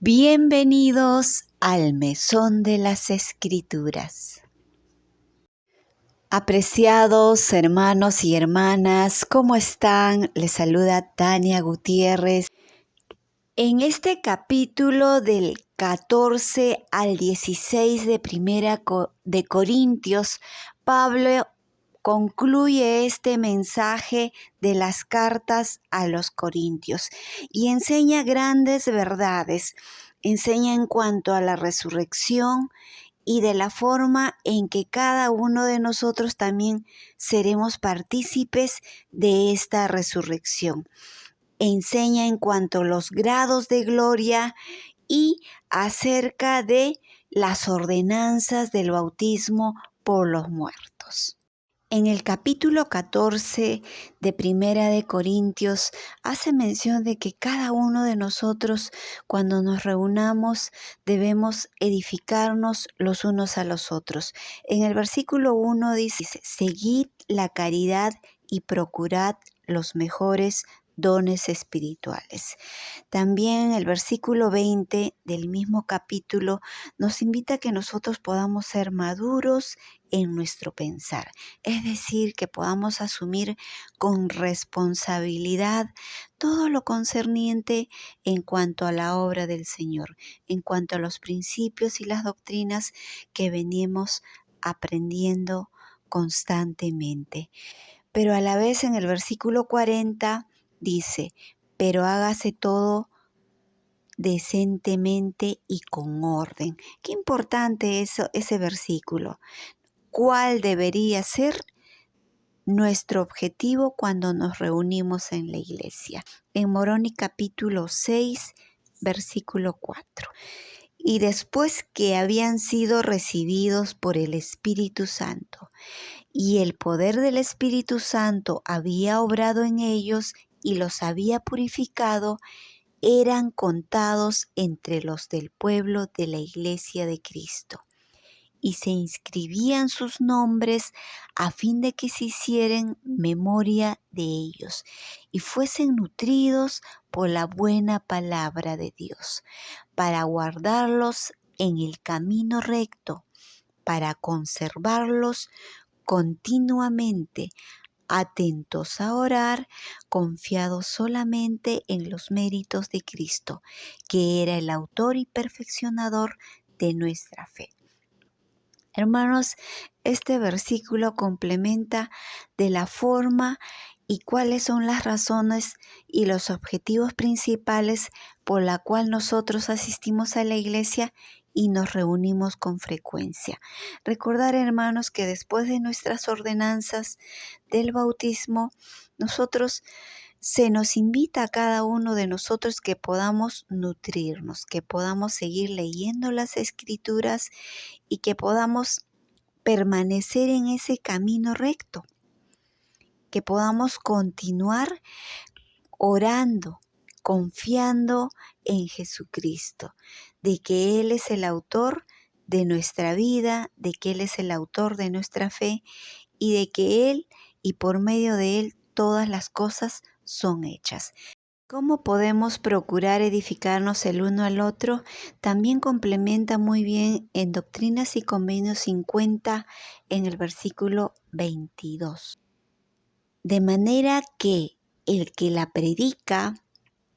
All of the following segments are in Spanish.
Bienvenidos al Mesón de las Escrituras. Apreciados hermanos y hermanas, ¿cómo están? Les saluda Tania Gutiérrez. En este capítulo del 14 al 16 de Primera de Corintios, Pablo concluye este mensaje de las cartas a los Corintios y enseña grandes verdades. Enseña en cuanto a la resurrección y de la forma en que cada uno de nosotros también seremos partícipes de esta resurrección. Enseña en cuanto a los grados de gloria y acerca de las ordenanzas del bautismo por los muertos. En el capítulo 14 de Primera de Corintios hace mención de que cada uno de nosotros cuando nos reunamos debemos edificarnos los unos a los otros. En el versículo 1 dice, seguid la caridad y procurad los mejores dones espirituales. También el versículo 20 del mismo capítulo nos invita a que nosotros podamos ser maduros en nuestro pensar, es decir, que podamos asumir con responsabilidad todo lo concerniente en cuanto a la obra del Señor, en cuanto a los principios y las doctrinas que venimos aprendiendo constantemente. Pero a la vez en el versículo 40 dice, pero hágase todo decentemente y con orden. Qué importante es ese versículo. ¿Cuál debería ser nuestro objetivo cuando nos reunimos en la iglesia? En Moroni capítulo 6, versículo 4. Y después que habían sido recibidos por el Espíritu Santo, y el poder del Espíritu Santo había obrado en ellos y los había purificado, eran contados entre los del pueblo de la iglesia de Cristo. Y se inscribían sus nombres a fin de que se hicieran memoria de ellos y fuesen nutridos por la buena palabra de Dios, para guardarlos en el camino recto, para conservarlos continuamente, atentos a orar, confiados solamente en los méritos de Cristo, que era el autor y perfeccionador de nuestra fe. Hermanos, este versículo complementa de la forma y cuáles son las razones y los objetivos principales por la cual nosotros asistimos a la iglesia y nos reunimos con frecuencia. Recordar, hermanos, que después de nuestras ordenanzas del bautismo, se nos invita a cada uno de nosotros que podamos nutrirnos, que podamos seguir leyendo las Escrituras y que podamos permanecer en ese camino recto, que podamos continuar orando, confiando en Jesucristo, de que Él es el autor de nuestra vida, de que Él es el autor de nuestra fe y de que Él y por medio de Él todas las cosas son hechas. ¿Cómo podemos procurar edificarnos el uno al otro? También complementa muy bien en Doctrinas y Convenios 50 en el versículo 22. De manera que el que la predica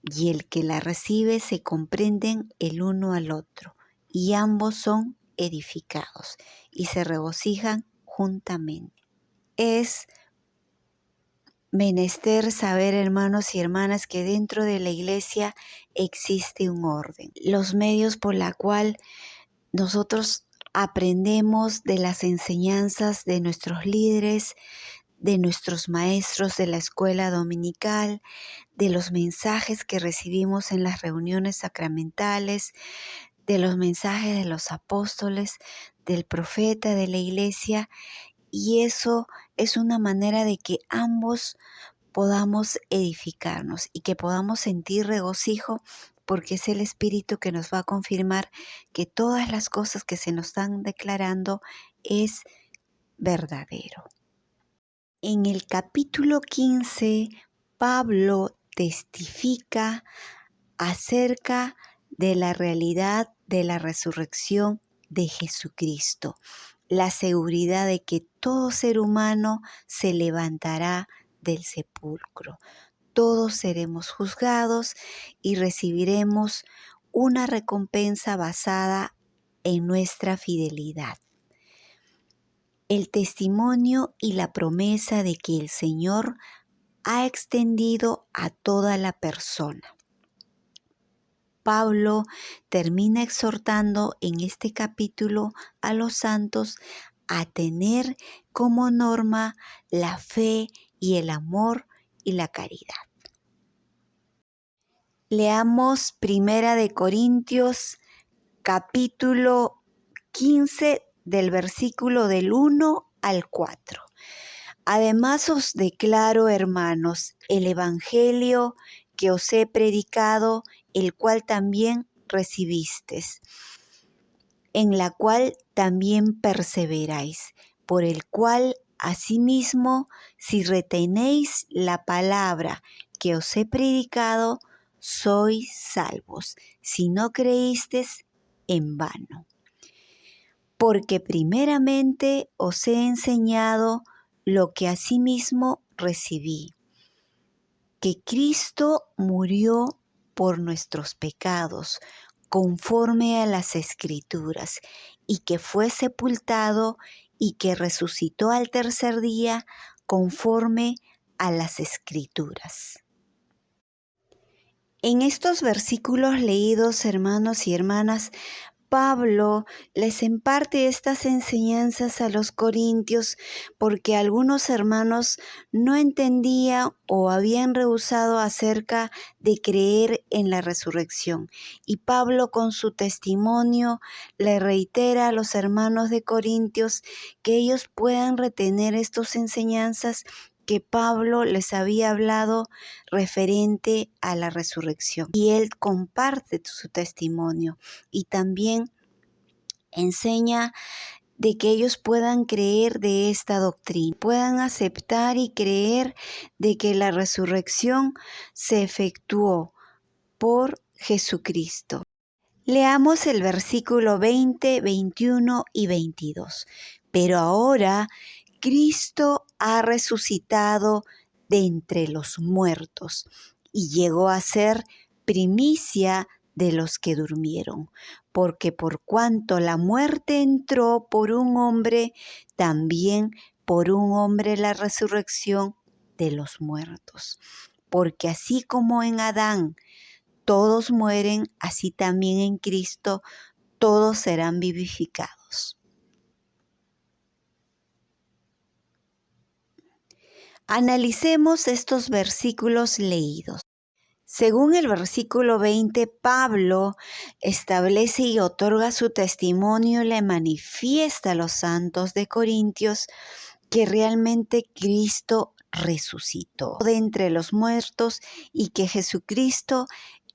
y el que la recibe se comprenden el uno al otro, y ambos son edificados y se regocijan juntamente. Es menester saber, hermanos y hermanas, que dentro de la iglesia existe un orden. Los medios por la cual nosotros aprendemos de las enseñanzas de nuestros líderes, de nuestros maestros de la escuela dominical, de los mensajes que recibimos en las reuniones sacramentales, de los mensajes de los apóstoles, del profeta de la iglesia, y eso es una manera de que ambos podamos edificarnos y que podamos sentir regocijo, porque es el Espíritu que nos va a confirmar que todas las cosas que se nos están declarando es verdadero. En el capítulo 15, Pablo testifica acerca de la realidad de la resurrección de Jesucristo, la seguridad de que todo ser humano se levantará del sepulcro. Todos seremos juzgados y recibiremos una recompensa basada en nuestra fidelidad. El testimonio y la promesa de que el Señor ha extendido a toda la persona. Pablo termina exhortando en este capítulo a los santos a tener como norma la fe y el amor y la caridad. Leamos Primera de Corintios, capítulo 15, del versículo del 1 al 4. Además os declaro, hermanos, el evangelio que os he predicado, el cual también recibisteis, en la cual también perseveráis, por el cual asimismo, si retenéis la palabra que os he predicado, sois salvos, si no creísteis en vano. Porque primeramente os he enseñado lo que asimismo recibí, que Cristo murió por nuestros pecados, conforme a las Escrituras, y que fue sepultado y que resucitó al tercer día, conforme a las Escrituras. En estos versículos leídos, hermanos y hermanas, Pablo les imparte estas enseñanzas a los corintios porque algunos hermanos no entendían o habían rehusado acerca de creer en la resurrección. Y Pablo, con su testimonio, le reitera a los hermanos de Corintios que ellos puedan retener estas enseñanzas que Pablo les había hablado referente a la resurrección. Y él comparte su testimonio y también enseña de que ellos puedan creer de esta doctrina, puedan aceptar y creer de que la resurrección se efectuó por Jesucristo. Leamos el versículo 20, 21 y 22. Pero ahora Cristo ha resucitado de entre los muertos y llegó a ser primicia de los que durmieron, porque por cuanto la muerte entró por un hombre, también por un hombre la resurrección de los muertos. Porque así como en Adán todos mueren, así también en Cristo todos serán vivificados. Analicemos estos versículos leídos. Según el versículo 20, Pablo establece y otorga su testimonio y le manifiesta a los santos de Corintios que realmente Cristo resucitó de entre los muertos y que Jesucristo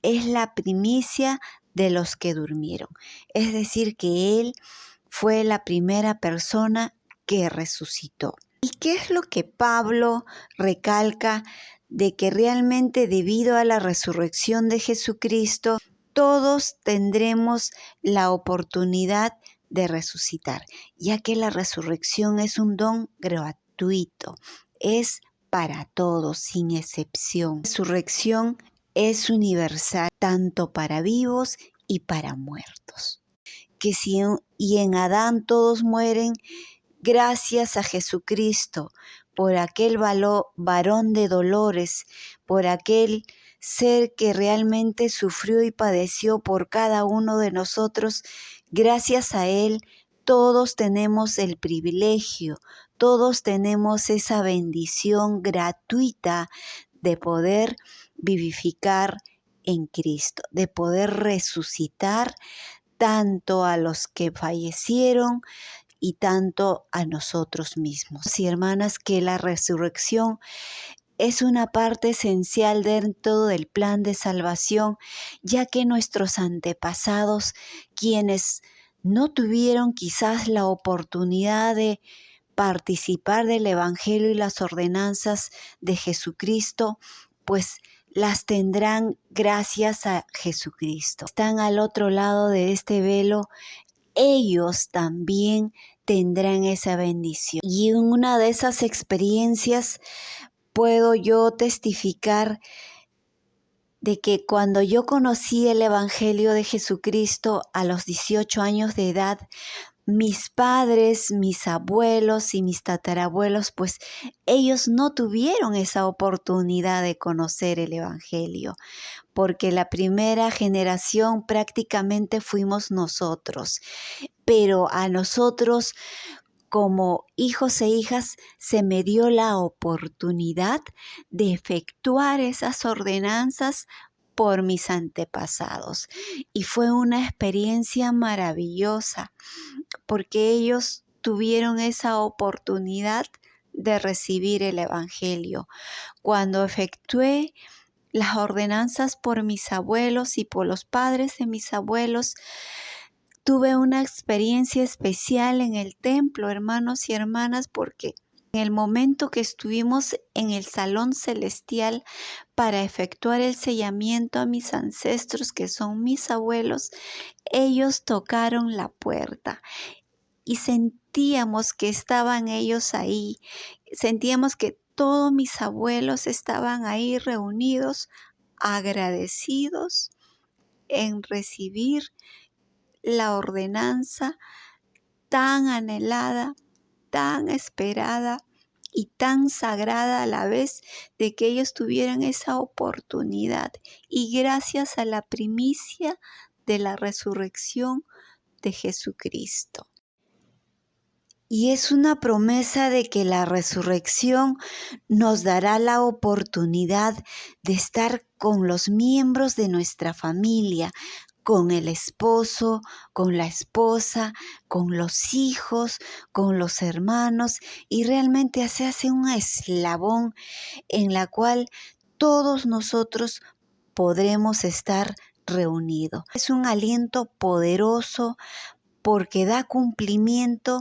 es la primicia de los que durmieron. Es decir, que Él fue la primera persona que resucitó. ¿Y qué es lo que Pablo recalca? De que realmente debido a la resurrección de Jesucristo, todos tendremos la oportunidad de resucitar, ya que la resurrección es un don gratuito, es para todos, sin excepción. La resurrección es universal, tanto para vivos y para muertos. Y en Adán todos mueren, gracias a Jesucristo, por aquel varón de dolores, por aquel ser que realmente sufrió y padeció por cada uno de nosotros. Gracias a Él, todos tenemos el privilegio, todos tenemos esa bendición gratuita de poder vivificar en Cristo, de poder resucitar tanto a los que fallecieron y tanto a nosotros mismos. Y hermanas, que la resurrección es una parte esencial dentro del plan de salvación, ya que nuestros antepasados, quienes no tuvieron quizás la oportunidad de participar del Evangelio y las ordenanzas de Jesucristo, pues las tendrán gracias a Jesucristo. Están al otro lado de este velo, ellos también tendrán esa bendición. Y en una de esas experiencias puedo yo testificar de que cuando yo conocí el Evangelio de Jesucristo a los 18 años de edad, mis padres, mis abuelos y mis tatarabuelos, pues ellos no tuvieron esa oportunidad de conocer el Evangelio, porque la primera generación prácticamente fuimos nosotros, pero a nosotros como hijos e hijas se me dio la oportunidad de efectuar esas ordenanzas por mis antepasados. Y fue una experiencia maravillosa porque ellos tuvieron esa oportunidad de recibir el Evangelio. Cuando efectué las ordenanzas por mis abuelos y por los padres de mis abuelos, tuve una experiencia especial en el templo, hermanos y hermanas, porque en el momento que estuvimos en el salón celestial para efectuar el sellamiento a mis ancestros, que son mis abuelos, ellos tocaron la puerta y sentíamos que estaban ellos ahí, sentíamos que todos mis abuelos estaban ahí reunidos, agradecidos en recibir la ordenanza tan anhelada, tan esperada y tan sagrada a la vez de que ellos tuvieran esa oportunidad. Y gracias a la primicia de la resurrección de Jesucristo. Y es una promesa de que la resurrección nos dará la oportunidad de estar con los miembros de nuestra familia, con el esposo, con la esposa, con los hijos, con los hermanos, y realmente se hace un eslabón en la cual todos nosotros podremos estar reunidos. Es un aliento poderoso porque da cumplimiento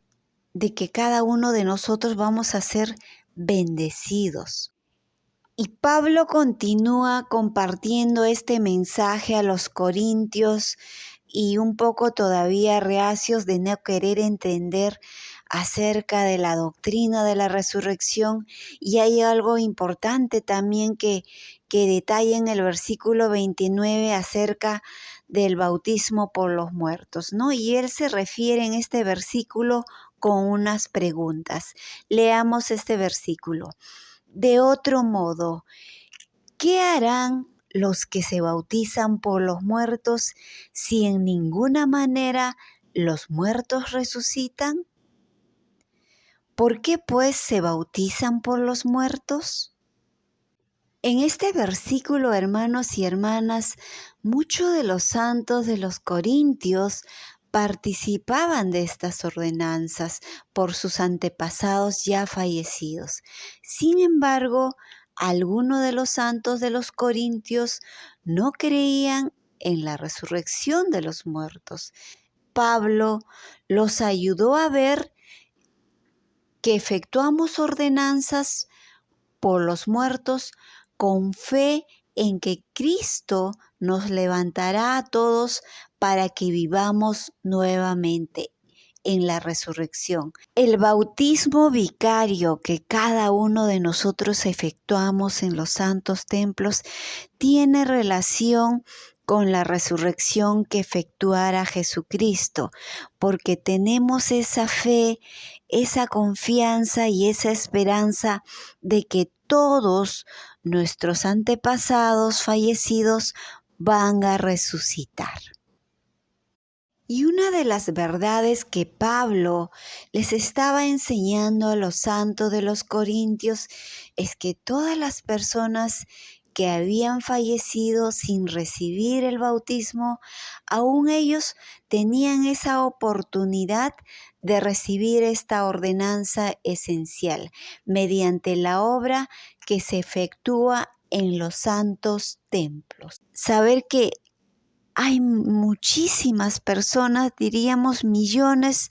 de que cada uno de nosotros vamos a ser bendecidos. Y Pablo continúa compartiendo este mensaje a los corintios y un poco todavía reacios de no querer entender acerca de la doctrina de la resurrección. Y hay algo importante también que detalla en el versículo 29 acerca del bautismo por los muertos, ¿no? Y él se refiere en este versículo con unas preguntas. Leamos este versículo. De otro modo, ¿qué harán los que se bautizan por los muertos si en ninguna manera los muertos resucitan? ¿Por qué pues se bautizan por los muertos? En este versículo, hermanos y hermanas, muchos de los santos de los Corintios participaban de estas ordenanzas por sus antepasados ya fallecidos. Sin embargo, algunos de los santos de los Corintios no creían en la resurrección de los muertos. Pablo los ayudó a ver que efectuamos ordenanzas por los muertos con fe en que Cristo nos levantará a todos para que vivamos nuevamente en la resurrección. El bautismo vicario que cada uno de nosotros efectuamos en los santos templos tiene relación con la resurrección que efectuará Jesucristo, porque tenemos esa fe, esa confianza y esa esperanza de que todos nuestros antepasados fallecidos van a resucitar. Y una de las verdades que Pablo les estaba enseñando a los santos de los Corintios es que todas las personas que habían fallecido sin recibir el bautismo, aún ellos tenían esa oportunidad de recibir esta ordenanza esencial mediante la obra que se efectúa en los santos templos. Saber que hay muchísimas personas, diríamos millones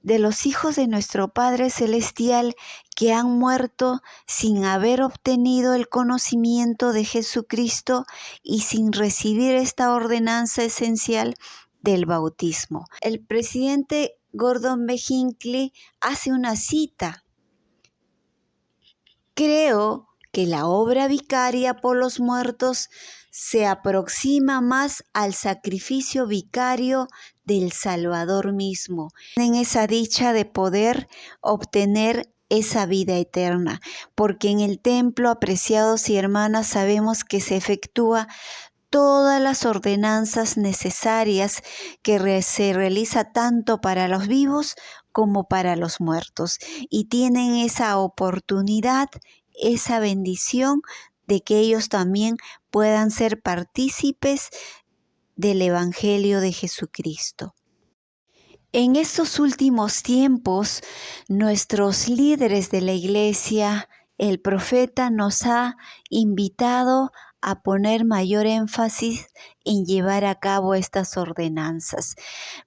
de los hijos de nuestro Padre Celestial que han muerto sin haber obtenido el conocimiento de Jesucristo y sin recibir esta ordenanza esencial del bautismo. El presidente Gordon B. Hinckley hace una cita: creo que la obra vicaria por los muertos se aproxima más al sacrificio vicario del Salvador mismo, en esa dicha de poder obtener esa vida eterna, porque en el templo, apreciados y hermanas, sabemos que se efectúa todas las ordenanzas necesarias que se realiza tanto para los vivos como para los muertos, y tienen esa oportunidad, esa bendición de que ellos también puedan ser partícipes del Evangelio de Jesucristo. En estos últimos tiempos, nuestros líderes de la Iglesia, el profeta nos ha invitado a poner mayor énfasis en llevar a cabo estas ordenanzas.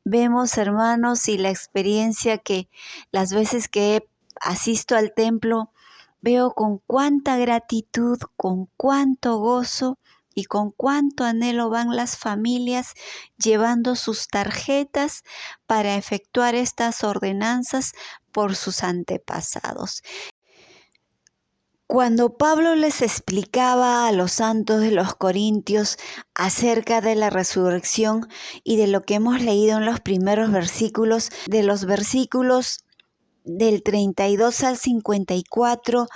Vemos, hermanos, y la experiencia que las veces que asisto al templo, veo con cuánta gratitud, con cuánto gozo y con cuánto anhelo van las familias llevando sus tarjetas para efectuar estas ordenanzas por sus antepasados. Cuando Pablo les explicaba a los santos de los Corintios acerca de la resurrección y de lo que hemos leído en los primeros versículos, de los versículos del 32 al 54,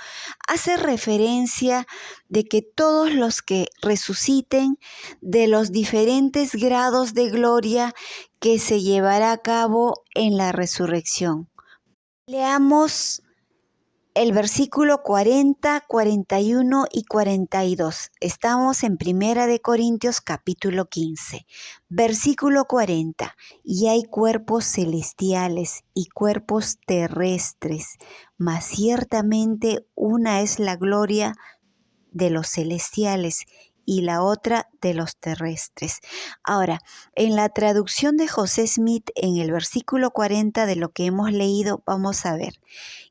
hace referencia de que todos los que resuciten, de los diferentes grados de gloria que se llevará a cabo en la resurrección. Leamos el versículo 40, 41 y 42. Estamos en 1 de Corintios capítulo 15. Versículo 40. Y hay cuerpos celestiales y cuerpos terrestres, mas ciertamente una es la gloria de los celestiales y la otra de los terrestres. Ahora, en la traducción de José Smith, en el versículo 40 de lo que hemos leído, vamos a ver: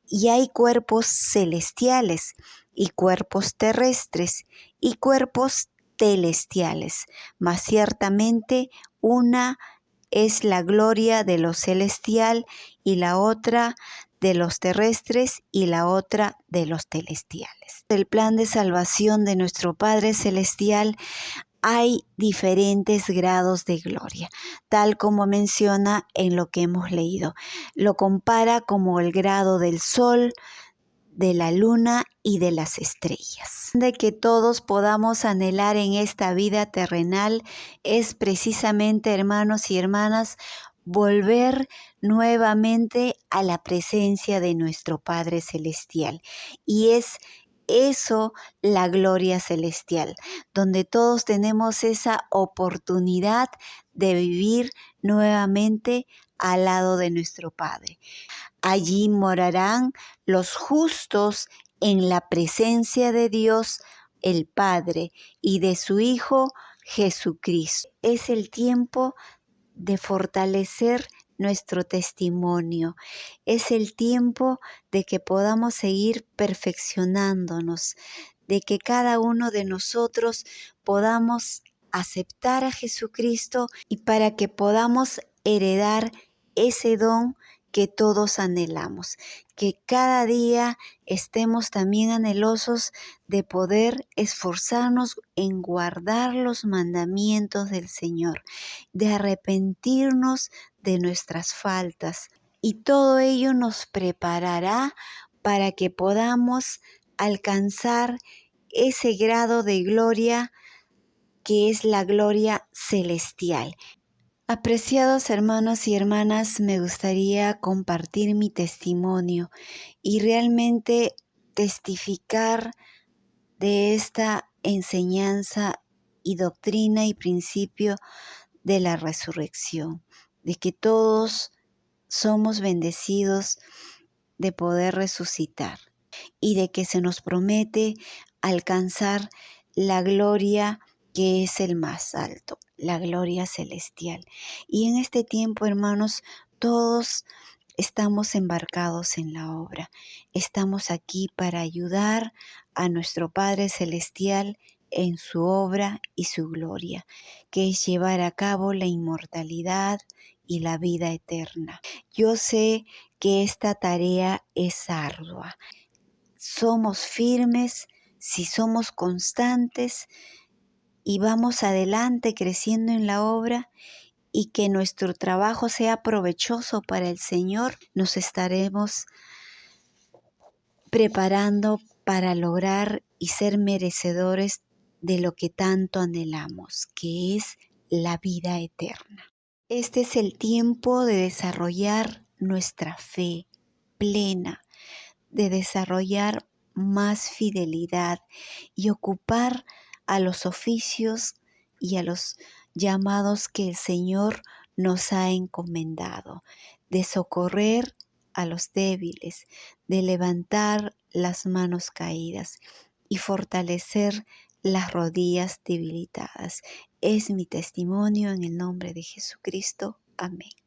y hay cuerpos celestiales y cuerpos terrestres y cuerpos telestiales, mas ciertamente una es la gloria de lo celestial y la otra de los terrestres y la otra de los telestiales. El plan de salvación de nuestro Padre Celestial, hay diferentes grados de gloria, tal como menciona en lo que hemos leído. Lo compara como el grado del sol, de la luna y de las estrellas. De que todos podamos anhelar en esta vida terrenal es precisamente, hermanos y hermanas, volver nuevamente a la presencia de nuestro Padre Celestial. Y es eso la gloria celestial, donde todos tenemos esa oportunidad de vivir nuevamente al lado de nuestro Padre. Allí morarán los justos en la presencia de Dios el Padre y de su Hijo Jesucristo. Es el tiempo de fortalecer nuestro testimonio. Es el tiempo de que podamos seguir perfeccionándonos, de que cada uno de nosotros podamos aceptar a Jesucristo y para que podamos heredar ese don que todos anhelamos, que cada día estemos también anhelosos de poder esforzarnos en guardar los mandamientos del Señor, de arrepentirnos de nuestras faltas, y todo ello nos preparará para que podamos alcanzar ese grado de gloria que es la gloria celestial. Apreciados hermanos y hermanas, me gustaría compartir mi testimonio y realmente testificar de esta enseñanza y doctrina y principio de la resurrección, de que todos somos bendecidos de poder resucitar y de que se nos promete alcanzar la gloria que es el más alto, la gloria celestial. Y en este tiempo, hermanos, todos estamos embarcados en la obra. Estamos aquí para ayudar a nuestro Padre Celestial en su obra y su gloria, que es llevar a cabo la inmortalidad y la vida eterna. Yo sé que esta tarea es ardua. Somos firmes si somos constantes y vamos adelante creciendo en la obra, y que nuestro trabajo sea provechoso para el Señor. Nos estaremos preparando para lograr y ser merecedores de lo que tanto anhelamos, que es la vida eterna. Este es el tiempo de desarrollar nuestra fe plena, de desarrollar más fidelidad y ocupar a los oficios y a los llamados que el Señor nos ha encomendado, de socorrer a los débiles, de levantar las manos caídas y fortalecer las rodillas debilitadas. Es mi testimonio en el nombre de Jesucristo. Amén.